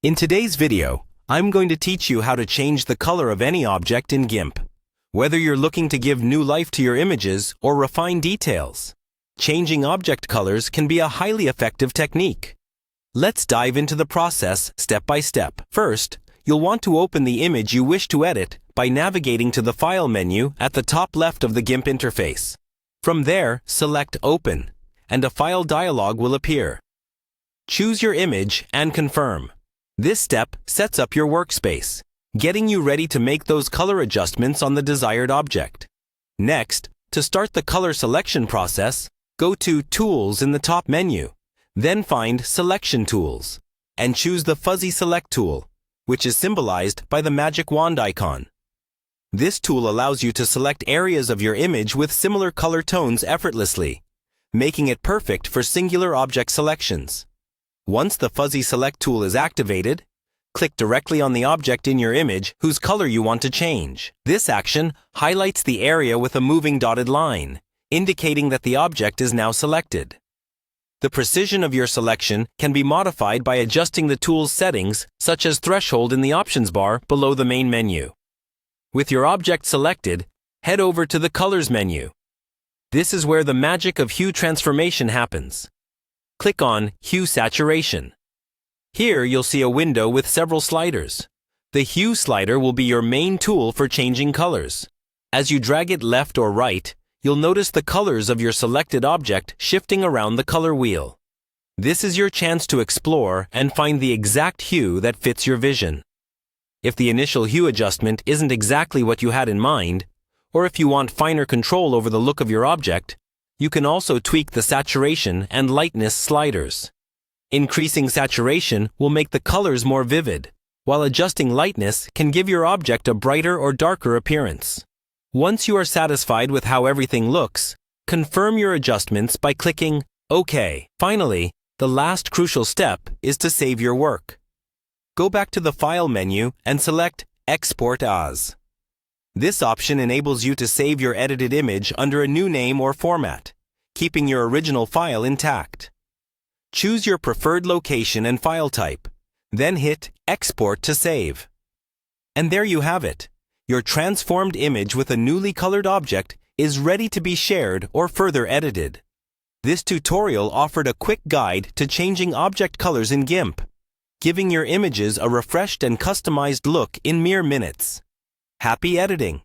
In today's video, I'm going to teach you how to change the color of any object in GIMP. Whether you're looking to give new life to your images or refine details, changing object colors can be a highly effective technique. Let's dive into the process step by step. First, you'll want to open the image you wish to edit by navigating to the File menu at the top left of the GIMP interface. From there, select Open, and a File dialog will appear. Choose your image and confirm. This step sets up your workspace, getting you ready to make those color adjustments on the desired object. Next, to start the color selection process, go to Tools in the top menu, then find Selection Tools, and choose the Fuzzy Select tool, which is symbolized by the magic wand icon. This tool allows you to select areas of your image with similar color tones effortlessly, making it perfect for singular object selections. Once the Fuzzy Select tool is activated, click directly on the object in your image whose color you want to change. This action highlights the area with a moving dotted line, indicating that the object is now selected. The precision of your selection can be modified by adjusting the tool's settings, such as threshold in the options bar below the main menu. With your object selected, head over to the Colors menu. This is where the magic of hue transformation happens. Click on Hue Saturation. Here you'll see a window with several sliders. The Hue slider will be your main tool for changing colors. As you drag it left or right, you'll notice the colors of your selected object shifting around the color wheel. This is your chance to explore and find the exact hue that fits your vision. If the initial hue adjustment isn't exactly what you had in mind, or if you want finer control over the look of your object, you can also tweak the saturation and lightness sliders. Increasing saturation will make the colors more vivid, while adjusting lightness can give your object a brighter or darker appearance. Once you are satisfied with how everything looks, confirm your adjustments by clicking OK. Finally, the last crucial step is to save your work. Go back to the File menu and select Export As. This option enables you to save your edited image under a new name or format, keeping your original file intact. Choose your preferred location and file type, then hit Export to save. And there you have it. Your transformed image with a newly colored object is ready to be shared or further edited. This tutorial offered a quick guide to changing object colors in GIMP, giving your images a refreshed and customized look in mere minutes. Happy editing!